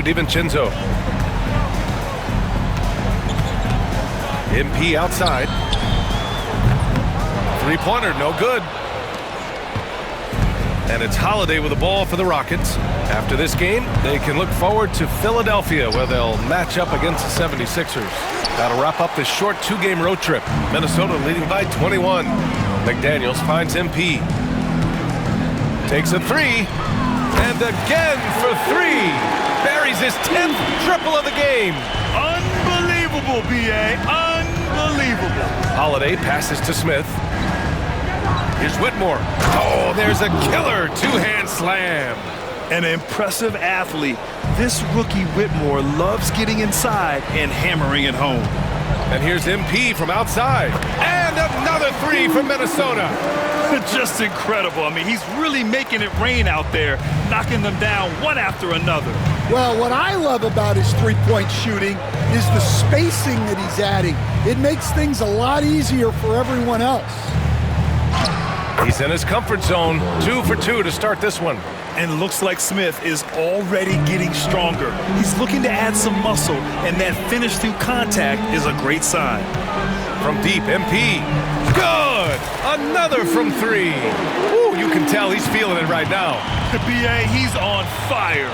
to DiVincenzo. MP outside. Three-pointer, no good. And it's Holiday with the ball for the Rockets. After this game, they can look forward to Philadelphia, where they'll match up against the 76ers. That'll wrap up this short two-game road trip. Minnesota leading by 21. McDaniels finds MP. Takes a three. And again for three. Buries his 10th triple of the game. Unbelievable, B.A. Unbelievable. Holiday passes to Smith. Here's Whitmore. Oh, there's a killer two-hand slam. An impressive athlete. This rookie Whitmore loves getting inside and hammering it home. And here's MP from outside. And another three from Minnesota. Just incredible. I mean, he's really making it rain out there, knocking them down one after another. Well, what I love about his three-point shooting is the spacing that he's adding. It makes things a lot easier for everyone else. He's in his comfort zone. 2 for 2 to start this one. And looks like Smith is already getting stronger. He's looking to add some muscle, and that finish through contact is a great sign. From deep, MP. Good! Another from three. Ooh, you can tell he's feeling it right now. The B.A., he's on fire.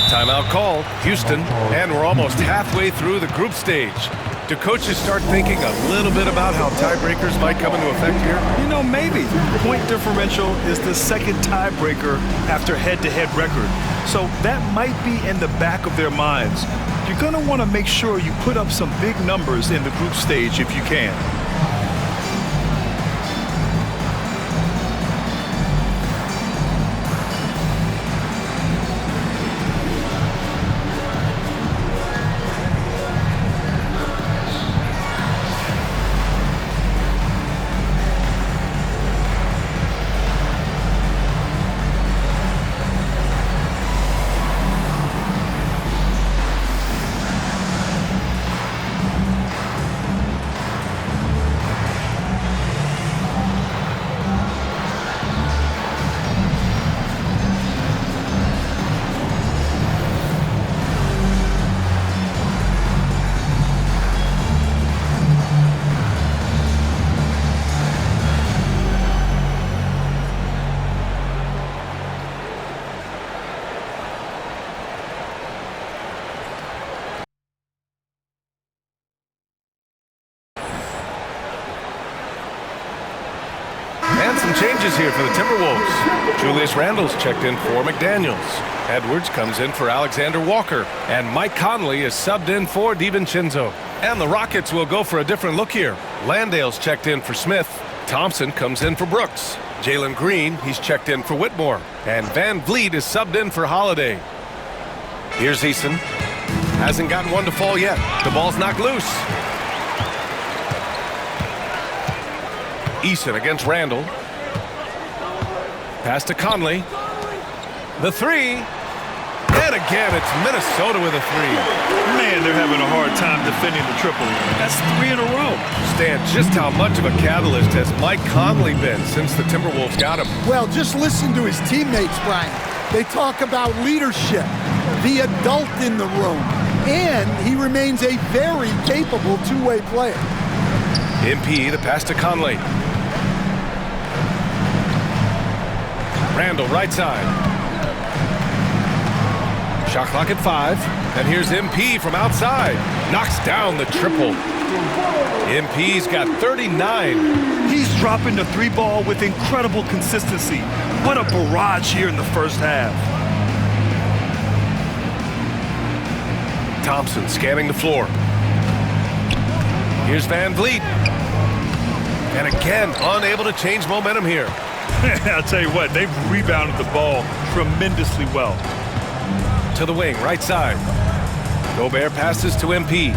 Timeout called, Houston, and we're almost halfway through the group stage. Do coaches start thinking a little bit about how tiebreakers might come into effect here? You know, maybe. Point differential is the second tiebreaker after head-to-head record. So that might be in the back of their minds. You're going to want to make sure you put up some big numbers in the group stage if you can. And some changes here for the Timberwolves. Julius Randle's checked in for McDaniels. Edwards comes in for Alexander Walker. And Mike Conley is subbed in for DiVincenzo. And the Rockets will go for a different look here. Landale's checked in for Smith. Thompson comes in for Brooks. Jalen Green, he's checked in for Whitmore. And Van Vliet is subbed in for Holiday. Here's Eason. Hasn't gotten one to fall yet. The ball's knocked loose. Eason against Randle. Pass to Conley. The three. And again, it's Minnesota with a three. Man, they're having a hard time defending the triple. That's 3 in a row. Stan, just how much of a catalyst has Mike Conley been since the Timberwolves got him? Well, just listen to his teammates, Brian. They talk about leadership, the adult in the room, and he remains a very capable two-way player. MP, the pass to Conley. Randle, right side. Shot clock at 5. And here's MP from outside. Knocks down the triple. MP's got 39. He's dropping the three ball with incredible consistency. What a barrage here in the first half. Thompson scanning the floor. Here's Van Vliet. And again, unable to change momentum here. I'll tell you what, they've rebounded the ball tremendously well. To the wing, right side. Gobert passes to MP.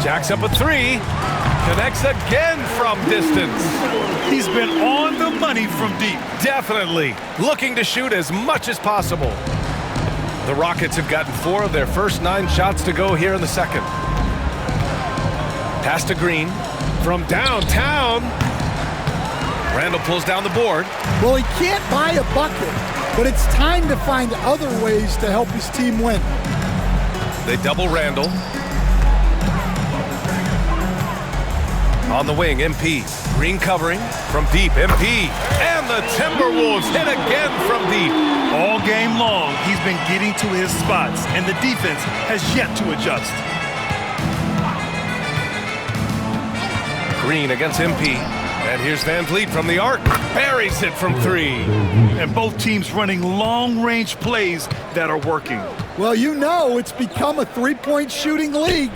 Jacks up a three. Connects again from distance. He's been on the money from deep. Definitely. Looking to shoot as much as possible. The Rockets have gotten 4 of their first 9 shots to go here in the second. Pass to Green. From downtown. Randle pulls down the board. Well, he can't buy a bucket, but it's time to find other ways to help his team win. They double Randall. On the wing, MP. Green covering from deep, MP. And the Timberwolves hit again from deep. All game long, he's been getting to his spots, and the defense has yet to adjust. Green against MP. And here's Van Vliet from the arc. Buries it from 3. And both teams running long-range plays that are working. Well, you know it's become a three-point shooting league.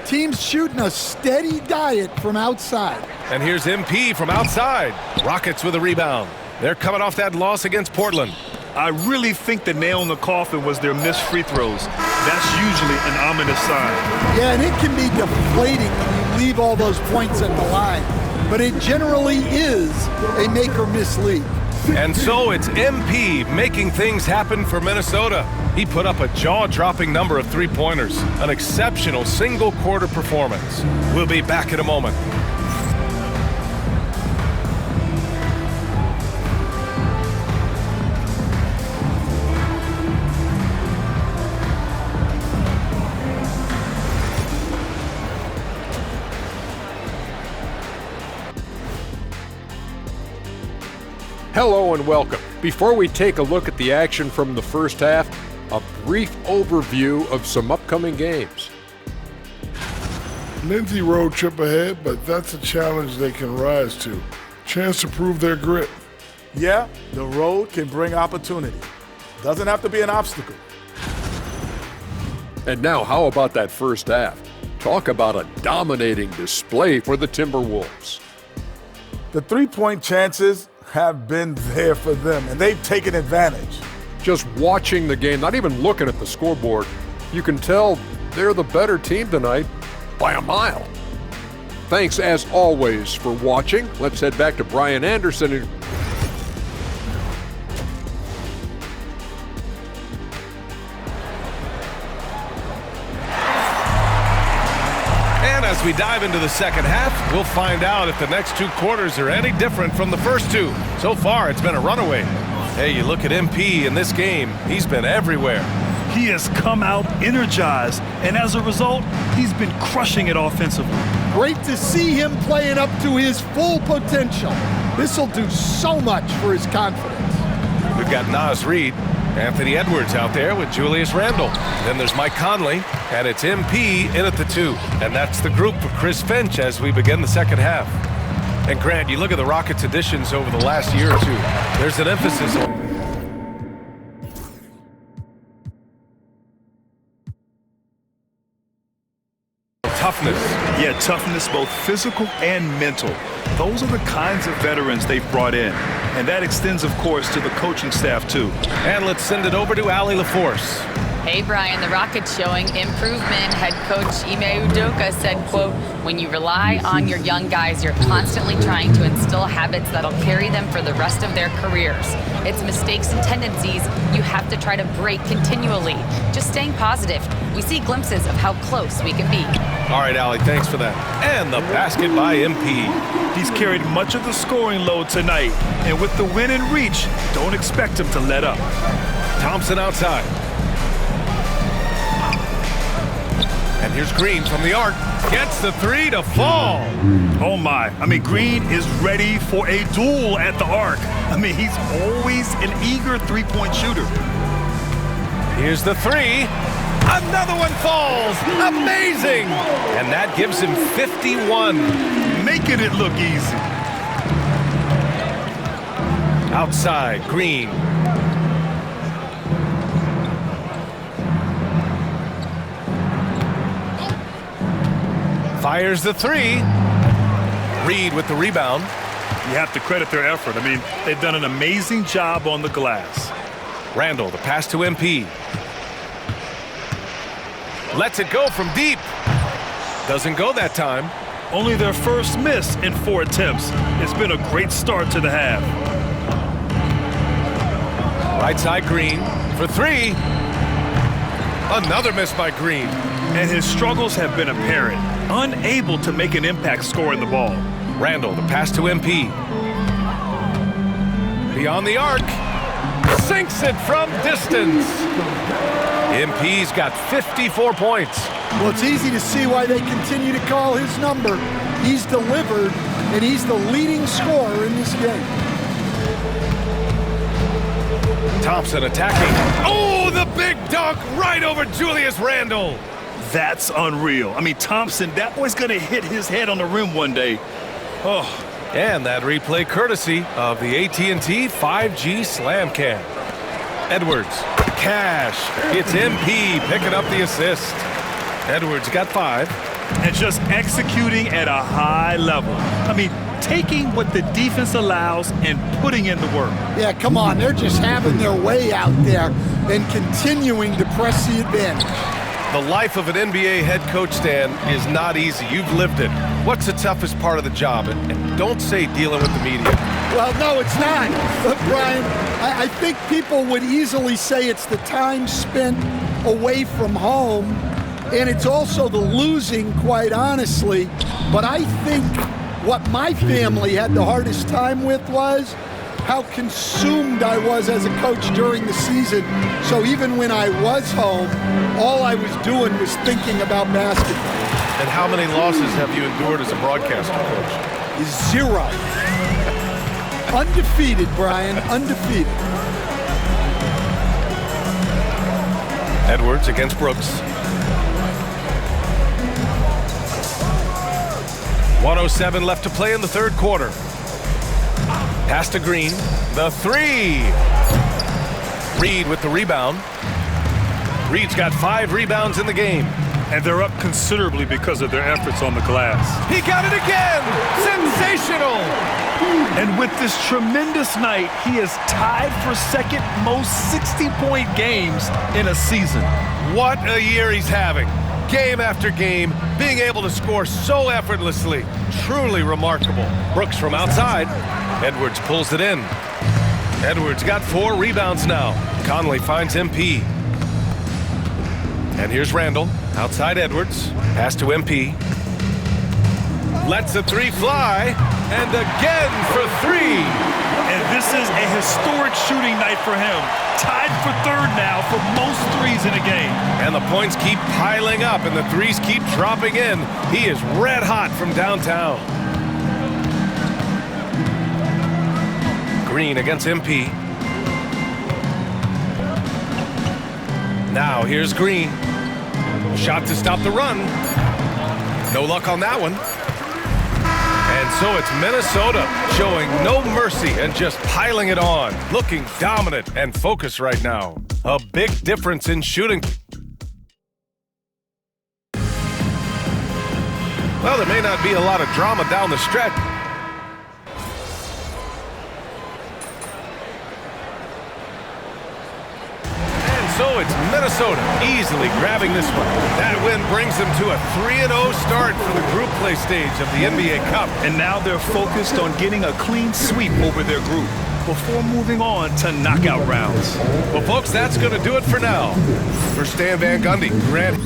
Teams shooting a steady diet from outside. And here's MP from outside. Rockets with a rebound. They're coming off that loss against Portland. I really think the nail in the coffin was their missed free throws. That's usually an ominous sign. Yeah, and it can be deflating when you leave all those points at the line. But it generally is a make-or-miss league. And so it's MP making things happen for Minnesota. He put up a jaw-dropping number of three-pointers, an exceptional single-quarter performance. We'll be back in a moment. Hello and welcome. Before we take a look at the action from the first half, a brief overview of some upcoming games. Lindsay road trip ahead, but that's a challenge they can rise to. Chance to prove their grit. Yeah, the road can bring opportunity. Doesn't have to be an obstacle. And now, how about that first half? Talk about a dominating display for the Timberwolves. The three-point chances have been there for them, and they've taken advantage. Just watching the game, not even looking at the scoreboard, you can tell they're the better team tonight by a mile. Thanks, as always, for watching. Let's head back to Brian Anderson. And as we dive into the second half, we'll find out if the next 2 quarters are any different from the first 2. So far, it's been a runaway. Hey, you look at MP in this game, he's been everywhere. He has come out energized, and as a result, he's been crushing it offensively. Great to see him playing up to his full potential. This'll do so much for his confidence. We've got Naz Reid, Anthony Edwards out there with Julius Randle. Then there's Mike Conley, and it's MP in at the 2. And that's the group for Chris Finch as we begin the second half. And Grant, you look at the Rockets' additions over the last year or 2. There's an emphasis on toughness. Yeah, toughness, both physical and mental. Those are the kinds of veterans they've brought in. And that extends, of course, to the coaching staff, too. And let's send it over to Allie LaForce. Hey, Brian, the Rockets showing improvement. Head coach Ime Udoka said, quote, when you rely on your young guys, you're constantly trying to instill habits that'll carry them for the rest of their careers. It's mistakes and tendencies you have to try to break continually. Just staying positive. We see glimpses of how close we can be. All right, Allie, thanks for that. And the basket by MP. He's carried much of the scoring load tonight. And with the win in reach, don't expect him to let up. Thompson outside. And here's Green from the arc. Gets the 3 to fall. Oh, my. I mean, Green is ready for a duel at the arc. I mean, he's always an eager three-point shooter. Here's the 3. Another one falls. Amazing. And that gives him 51. Making it look easy. Outside, Green. Fires the 3. Reid with the rebound. You have to credit their effort. I mean, they've done an amazing job on the glass. Randall, the pass to MP. Lets it go from deep. Doesn't go that time. Only their first miss in 4 attempts. It's been a great start to the half. Right side, Green for 3. Another miss by Green. And his struggles have been apparent. Unable to make an impact scoring the ball. Randall, the pass to MP. Beyond the arc. sinks it from distance. MP's got 54 points. Well, it's easy to see why they continue to call his number. He's delivered, and he's the leading scorer in this game. Thompson attacking. Oh, the big dunk right over Julius Randle. That's unreal. I mean, Thompson, that boy's going to hit his head on the rim one day. Oh. And that replay courtesy of the AT&T 5G Slam Cam. Edwards, cash. It's MP picking up the assist. Edwards got 5. And just executing at a high level. I mean, taking what the defense allows and putting in the work. Yeah, come on. They're just having their way out there and continuing to press the advantage. The life of an NBA head coach, Stan, is not easy. You've lived it. What's the toughest part of the job? And don't say dealing with the media. Well, no, it's not. But, Brian, I think people would easily say it's the time spent away from home, and it's also the losing, quite honestly. But I think what my family had the hardest time with was how consumed I was as a coach during the season. So even when I was home, all I was doing was thinking about basketball. And how many losses have you endured as a broadcaster, Coach? 0. Undefeated, Brian, undefeated. Edwards against Brooks. 1:07 left to play in the third quarter. Pass to Green. The 3. Reed with the rebound. Reed's got 5 rebounds in the game. And they're up considerably because of their efforts on the glass. He got it again! Sensational! And with this tremendous night, he is tied for second most 60-point games in a season. What a year he's having. Game after game, being able to score so effortlessly. Truly remarkable. Brooks from outside. Edwards pulls it in. Edwards got 4 rebounds now. Conley finds MP. And here's Randle. Outside Edwards. Pass to MP. Lets a 3 fly. And again for 3. And this is a historic shooting night for him. Tied for third now for most threes in a game. And the points keep piling up and the threes keep dropping in. He is red hot from downtown. Green against MP. Now here's Green. Shot to stop the run. No luck on that one. And so it's Minnesota showing no mercy and just piling it on. Looking dominant and focused right now. A big difference in shooting. Well, there may not be a lot of drama down the stretch. So it's Minnesota easily grabbing this one. That win brings them to a 3-0 start for the group play stage of the NBA Cup. And now they're focused on getting a clean sweep over their group before moving on to knockout rounds. Well, folks, that's going to do it for now. For Stan Van Gundy, Grant.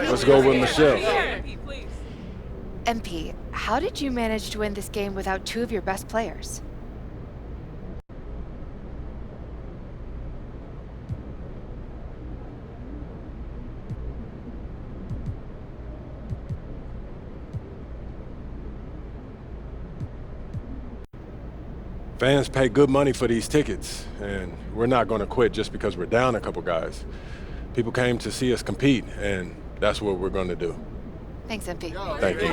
Let's go with Michelle. MP, how did you manage to win this game without 2 of your best players? Fans pay good money for these tickets, and we're not going to quit just because we're down a couple guys. People came to see us compete, and that's what we're going to do. Thanks, MP. Thank you.